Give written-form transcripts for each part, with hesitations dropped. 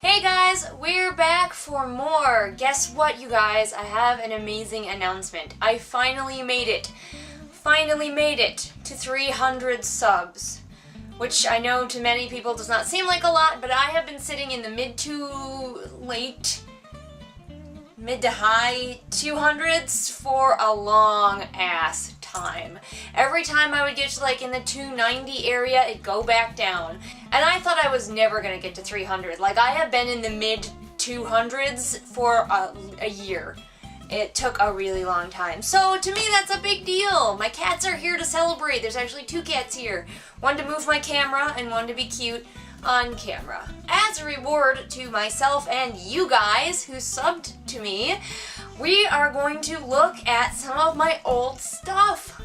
Hey guys, we're back for more. Guess what, you guys? I have an amazing announcement. I finally made it. Finally made it to 300 subs. Which I know to many people does not seem like a lot, but I have been sitting in the mid to high 200s for a long ass time. Every time I would get to like in the 290 area, it'd go back down. And I thought I was never gonna get to 300. Like, I have been in the mid 200s for a year. It took a really long time. So to me, that's a big deal. My cats are here to celebrate. There's actually two cats here. One to move my camera and one to be cute on camera. As a reward to myself and you guys who subbed to me, we are going to look at some of my old stuff.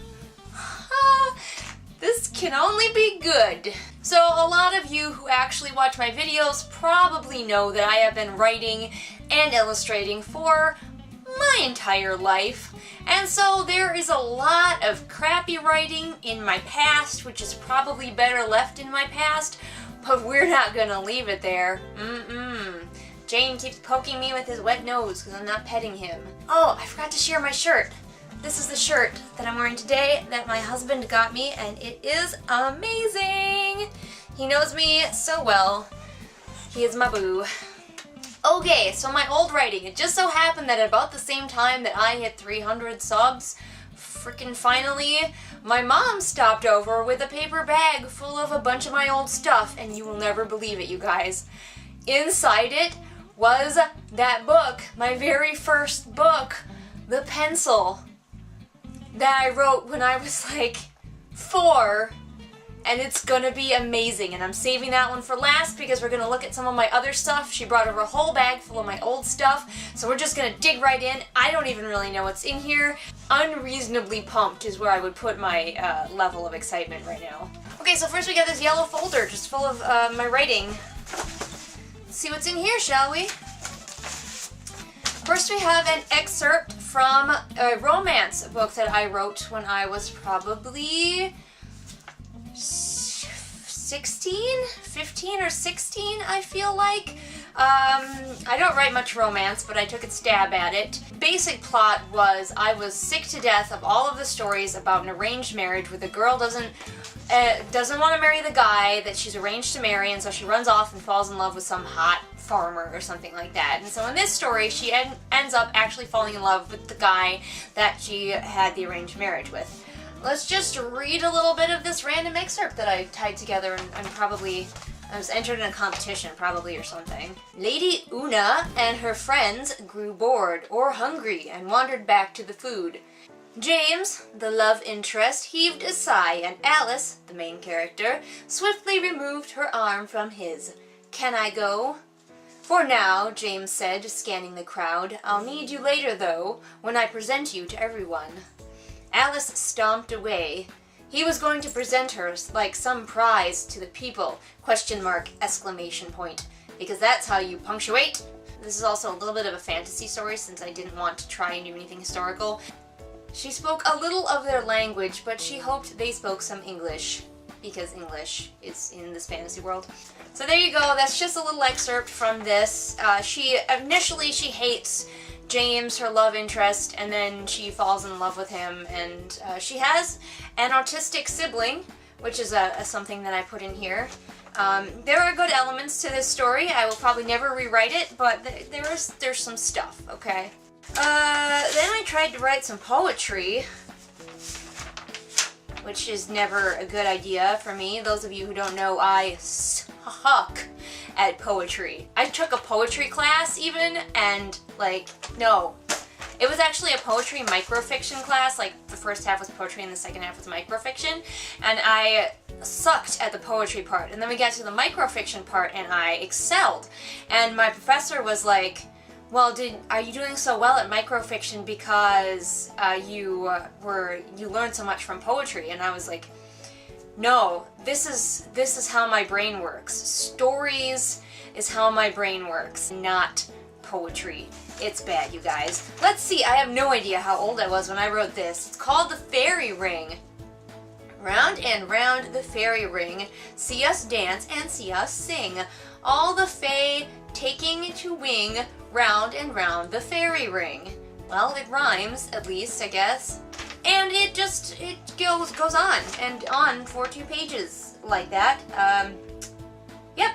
This can only be good. So a lot of you who actually watch my videos probably know that I have been writing and illustrating for my entire life. And so there is a lot of crappy writing in my past, which is probably better left in my past, but we're not gonna leave it there. Jane keeps poking me with his wet nose because I'm not petting him. Oh, I forgot to share my shirt. This is the shirt that I'm wearing today that my husband got me, and it is amazing. He knows me so well. He is my boo. Okay, so my old writing. It just so happened that at about the same time that I hit 300 subs, frickin' finally, my mom stopped over with a paper bag full of a bunch of my old stuff, and you will never believe it, you guys. Inside it was that book, my very first book, The Pencil, that I wrote when I was like 4, and it's gonna be amazing. And I'm saving that one for last because we're gonna look at some of my other stuff. She brought over a whole bag full of my old stuff, so we're just gonna dig right in. I don't even really know what's in here. Unreasonably pumped is where I would put my level of excitement right now. Okay, so first we got this yellow folder just full of my writing. Let's see what's in here, shall we? First we have an excerpt from a romance book that I wrote when I was probably 15 or 16, I feel like. I don't write much romance, but I took a stab at it. Basic plot was I was sick to death of all of the stories about an arranged marriage where the girl doesn't want to marry the guy that she's arranged to marry, and so she runs off and falls in love with some hot farmer or something like that. And so in this story, she ends up actually falling in love with the guy that she had the arranged marriage with. Let's just read a little bit of this random excerpt that I tied together, and I was entered in a competition, probably, or something. Lady Una and her friends grew bored or hungry and wandered back to the food. James, the love interest, heaved a sigh, and Alice, the main character, swiftly removed her arm from his. "Can I go?" "For now," James said, scanning the crowd. "I'll need you later, though, when I present you to everyone." Alice stomped away. He was going to present her like some prize to the people, ? Exclamation point. Because that's how you punctuate. This is also a little bit of a fantasy story since I didn't want to try and do anything historical. She spoke a little of their language, but she hoped they spoke some English, because English is in this fantasy world. So there you go, that's just a little excerpt from this. She hates James, her love interest, and then she falls in love with him, and she has an autistic sibling, which is something that I put in here. There are good elements to this story. I will probably never rewrite it, but there's some stuff, okay? Then I tried to write some poetry, which is never a good idea for me. Those of you who don't know, I suck at poetry. I took a poetry class even, and like, no. It was actually a poetry microfiction class. Like, the first half was poetry and the second half was microfiction, and I sucked at the poetry part. And then we got to the microfiction part and I excelled. And my professor was like, "Well, are you doing so well at microfiction because you learned so much from poetry?" And I was like, "No, this is how my brain works. Stories is how my brain works, not poetry." It's bad, you guys. Let's see, I have no idea how old I was when I wrote this. It's called The Fairy Ring. Round and round the fairy ring, see us dance and see us sing. All the fae taking to wing round and round the fairy ring. Well, it rhymes, at least, I guess. And it goes on and on for 2 pages like that. Yep.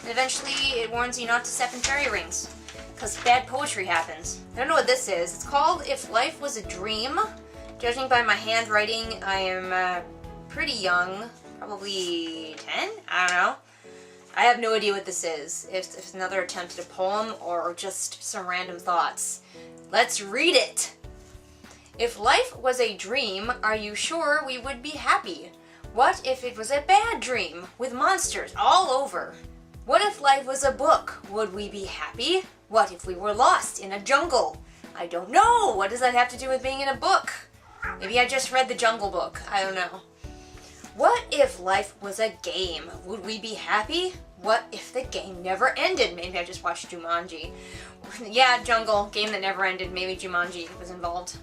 And eventually it warns you not to step in fairy rings, because bad poetry happens. I don't know what this is. It's called If Life Was a Dream. Judging by my handwriting, I am pretty young, probably 10? I don't know. I have no idea what this is. If it's another attempt at a poem or just some random thoughts. Let's read it! If life was a dream, are you sure we would be happy? What if it was a bad dream, with monsters all over? What if life was a book? Would we be happy? What if we were lost in a jungle? I don't know! What does that have to do with being in a book? Maybe I just read the Jungle Book. I don't know. What if life was a game? Would we be happy? What if the game never ended? Maybe I just watched Jumanji. Yeah, Jungle, game that never ended. Maybe Jumanji was involved.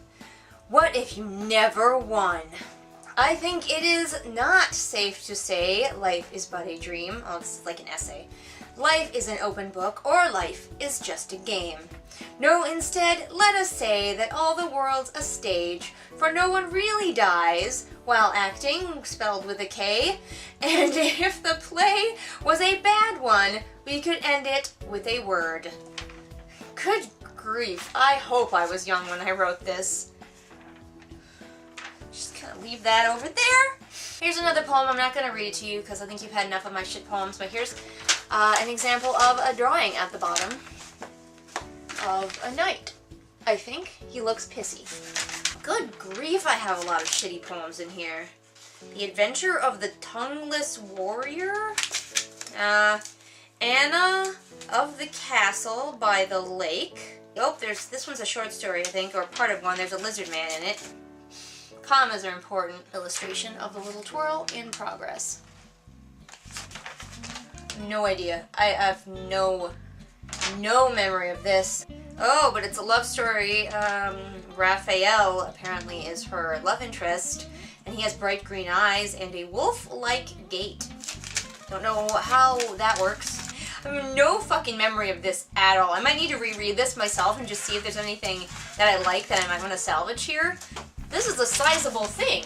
What if you never won? I think it is not safe to say life is but a dream. Oh, this is like an essay. Life is an open book, or life is just a game. No, instead, let us say that all the world's a stage, for no one really dies while acting, spelled with a K. And if the play was a bad one, we could end it with a word. Good grief, I hope I was young when I wrote this. Just kind of leave that over there. Here's another poem. I'm not going to read it to you because I think you've had enough of my shit poems, but here's an example of a drawing at the bottom of a knight. I think he looks pissy. Good grief, I have a lot of shitty poems in here. The Adventure of the Tongueless Warrior. Anna of the Castle by the Lake. Oh, this one's a short story, I think, or part of one. There's a lizard man in it. Commas are important. Illustration of the little twirl in progress. No idea. I have no memory of this. Oh, but it's a love story. Raphael apparently is her love interest, and he has bright green eyes and a wolf-like gait. Don't know how that works. I have no fucking memory of this at all. I might need to reread this myself and just see if there's anything that I like that I might want to salvage here. This is a sizable thing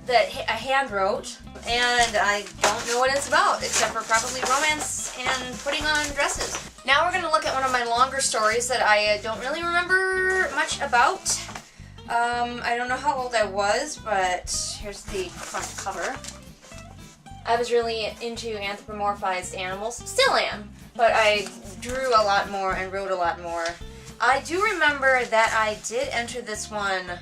that I hand wrote, and I don't know what it's about, except for probably romance and putting on dresses. Now we're going to look at one of my longer stories that I don't really remember much about. I don't know how old I was, but here's the front cover. I was really into anthropomorphized animals. Still am, but I drew a lot more and wrote a lot more. I do remember that I did enter this one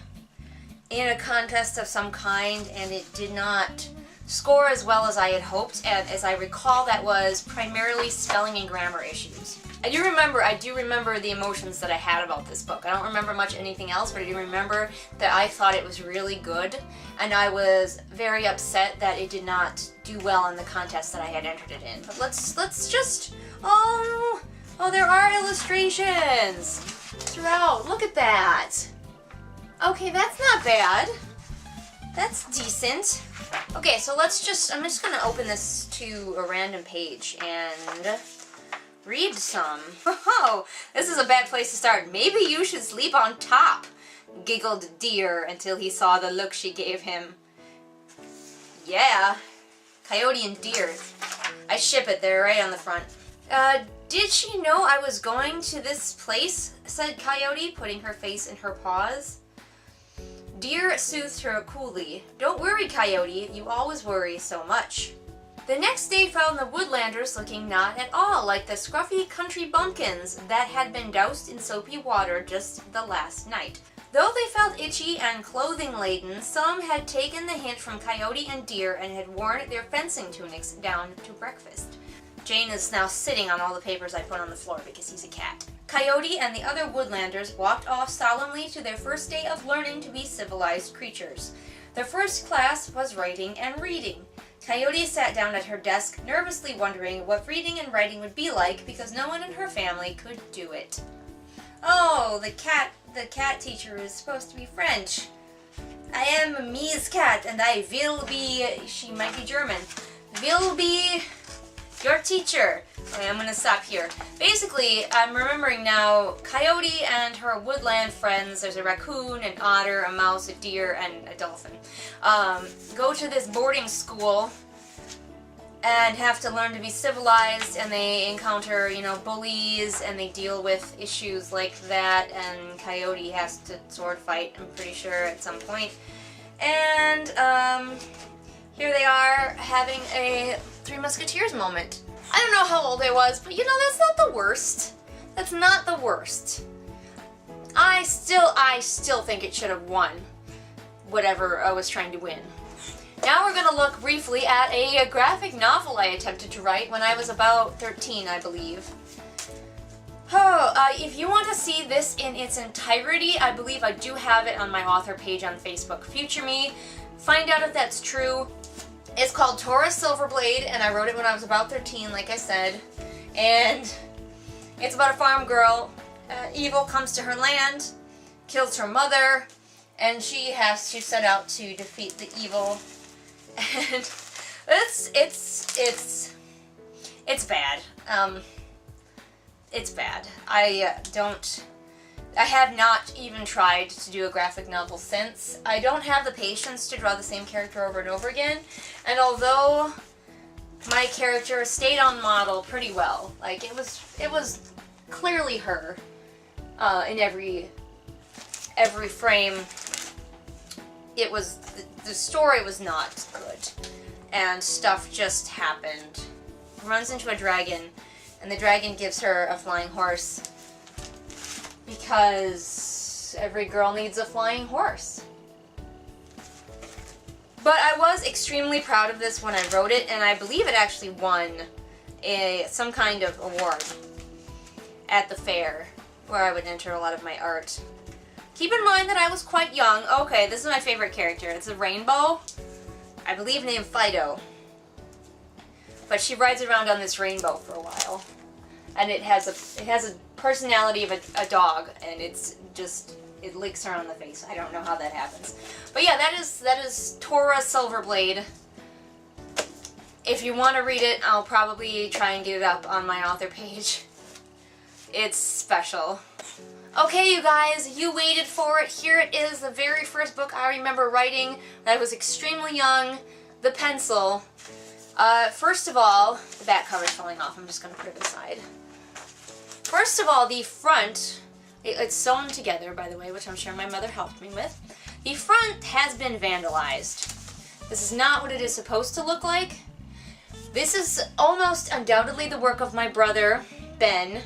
in a contest of some kind, and it did not score as well as I had hoped, and as I recall, that was primarily spelling and grammar issues. I do remember the emotions that I had about this book. I don't remember much anything else, but I do remember that I thought it was really good, and I was very upset that it did not do well in the contest that I had entered it in. But let's just, oh, there are illustrations throughout. Look at that. Okay, that's not bad. That's decent. Okay, so I'm just gonna open this to a random page and read some. Oh, this is a bad place to start. Maybe you should sleep on top, giggled Deer until he saw the look she gave him. Yeah, Coyote and Deer. I ship it, they're right on the front. Did she know I was going to this place? Said Coyote, putting her face in her paws. Deer soothed her coolly. Don't worry, Coyote, you always worry so much. The next day found the Woodlanders looking not at all like the scruffy country bumpkins that had been doused in soapy water just the last night. Though they felt itchy and clothing-laden, some had taken the hint from Coyote and Deer and had worn their fencing tunics down to breakfast. Jane is now sitting on all the papers I put on the floor because he's a cat. Coyote and the other Woodlanders walked off solemnly to their first day of learning to be civilized creatures. Their first class was writing and reading. Coyote sat down at her desk, nervously wondering what reading and writing would be like because no one in her family could do it. Oh, the cat teacher is supposed to be French. I am Mies Cat, and I will be, she might be German, will be Your teacher. Okay, I'm gonna stop here. Basically, I'm remembering now, Coyote and her woodland friends, there's a raccoon, an otter, a mouse, a deer, and a dolphin, go to this boarding school and have to learn to be civilized, and they encounter, you know, bullies, and they deal with issues like that, and Coyote has to sword fight, I'm pretty sure, at some point. And, here they are having a Three Musketeers moment. I don't know how old I was, but you know, that's not the worst. That's not the worst. I still think it should have won whatever I was trying to win. Now we're gonna look briefly at a graphic novel I attempted to write when I was about 13, I believe. Oh, if you want to see this in its entirety, I believe I do have it on my author page on Facebook. Future me, find out if that's true. It's called Taurus Silverblade, and I wrote it when I was about 13, like I said. And it's about a farm girl. Evil comes to her land, kills her mother, and she has to set out to defeat the evil. And it's bad. It's bad. I have not even tried to do a graphic novel since. I don't have the patience to draw the same character over and over again, and although my character stayed on model pretty well, like it was clearly her in every frame. It was the story was not good, and stuff just happened. Runs into a dragon, and the dragon gives her a flying horse. Because every girl needs a flying horse. But I was extremely proud of this when I wrote it, and I believe it actually won some kind of award at the fair, where I would enter a lot of my art. Keep in mind that I was quite young. Okay, this is my favorite character. It's a rainbow, I believe named Fido. But she rides around on this rainbow for a while. And it has a personality of a dog, and it licks her on the face. I don't know how that happens. But yeah, that is Taurus Silverblade. If you want to read it, I'll probably try and get it up on my author page. It's special. Okay, you guys, you waited for it. Here it is, the very first book I remember writing when I was extremely young, The Pencil. First of all, the back cover's falling off. I'm just going to put it aside. First of all, the front, it's sewn together, by the way, which I'm sure my mother helped me with. The front has been vandalized. This is not what it is supposed to look like. This is almost undoubtedly the work of my brother, Ben,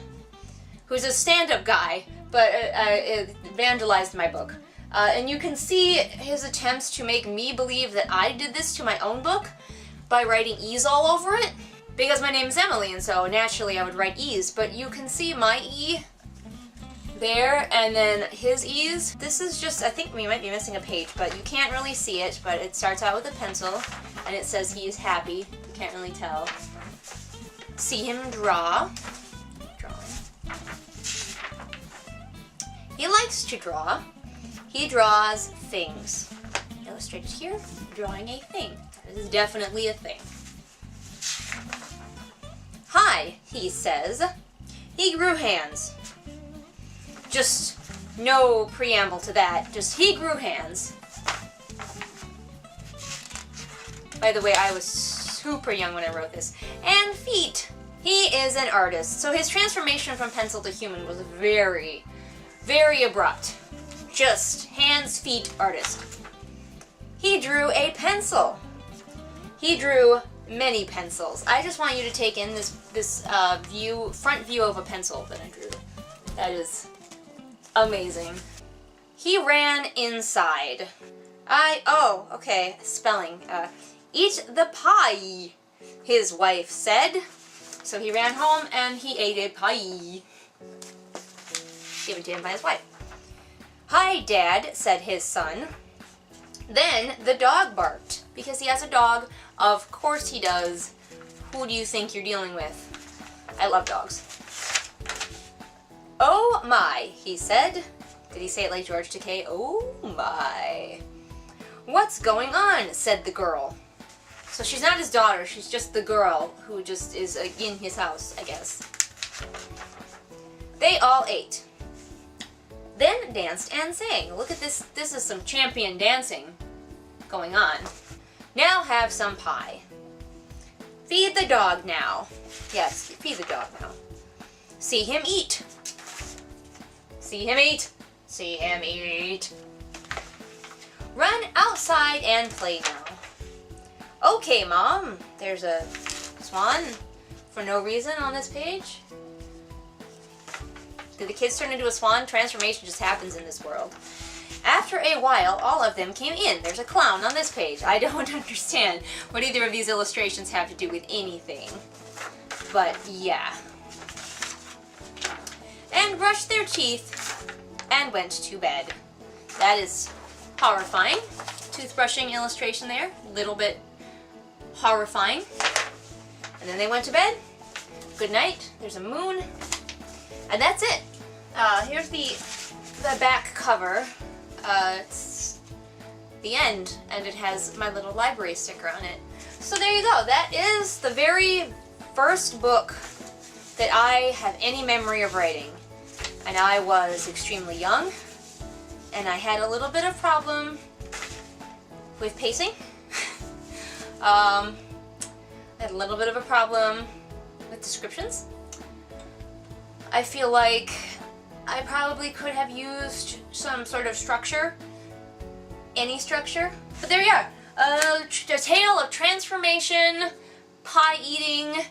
who's a stand-up guy, but it vandalized my book. And you can see his attempts to make me believe that I did this to my own book by writing E's all over it. Because my name is Emily, and so naturally I would write E's, but you can see my E there, and then his E's. This is just, I think we might be missing a page, but you can't really see it, but it starts out with a pencil, and it says he is happy. You can't really tell. See him draw. Drawing. He likes to draw. He draws things. Illustrated here, drawing a thing. That is definitely a thing. Hi, he says. He grew hands. Just no preamble to that. Just he grew hands. By the way, I was super young when I wrote this. And feet. He is an artist. So his transformation from pencil to human was very, very abrupt. Just hands, feet, artist. He drew a pencil. He drew many pencils. I just want you to take in this front view of a pencil that I drew. That is amazing. He ran inside. Oh, okay, spelling. Eat the pie, his wife said. So he ran home and he ate a pie. Given to him by his wife. Hi, Dad, said his son. Then the dog barked. Because he has a dog. Of course he does. Who do you think you're dealing with? I love dogs. Oh my, he said. Did he say it like George Takei? Oh my. What's going on? Said the girl. So she's not his daughter, she's just the girl who just is in his house, I guess. They all ate. Then danced and sang. Look at this, this is some champion dancing going on. Now have some pie. Feed the dog now. Yes, feed the dog now. See him eat. See him eat. See him eat. Run outside and play now. Okay, Mom. There's a swan for no reason on this page. Did the kids turn into a swan? Transformation just happens in this world. After a while, all of them came in. There's a clown on this page. I don't understand what either of these illustrations have to do with anything. But yeah. And brushed their teeth and went to bed. That is horrifying. Toothbrushing illustration there. A little bit horrifying. And then they went to bed. Good night. There's a moon. And that's it. Here's the back cover. It's the end, and it has my little library sticker on it. So there you go. That is the very first book that I have any memory of writing. And I was extremely young, and I had a little bit of problem with pacing. I had a little bit of a problem with descriptions. I feel like I probably could have used some sort of structure. Any structure. But there you are. A tale of transformation, pie eating,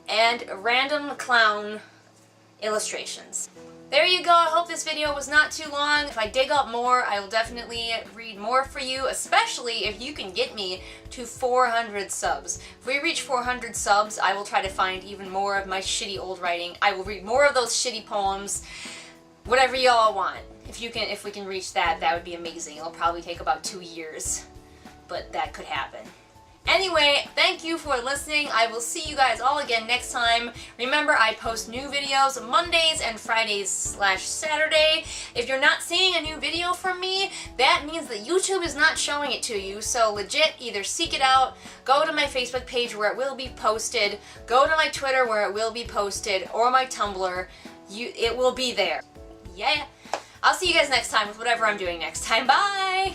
and random clown illustrations. There you go. I hope this video was not too long. If I dig up more, I will definitely read more for you, especially if you can get me to 400 subs. If we reach 400 subs, I will try to find even more of my shitty old writing. I will read more of those shitty poems. Whatever y'all want. If we can reach that, that would be amazing. It'll probably take about 2 years, but that could happen. Anyway, thank you for listening. I will see you guys all again next time. Remember, I post new videos Mondays and Fridays/Saturday. If you're not seeing a new video from me, that means that YouTube is not showing it to you. So legit, either seek it out, go to my Facebook page where it will be posted, go to my Twitter where it will be posted, or my Tumblr. It will be there. Yeah. I'll see you guys next time with whatever I'm doing next time. Bye!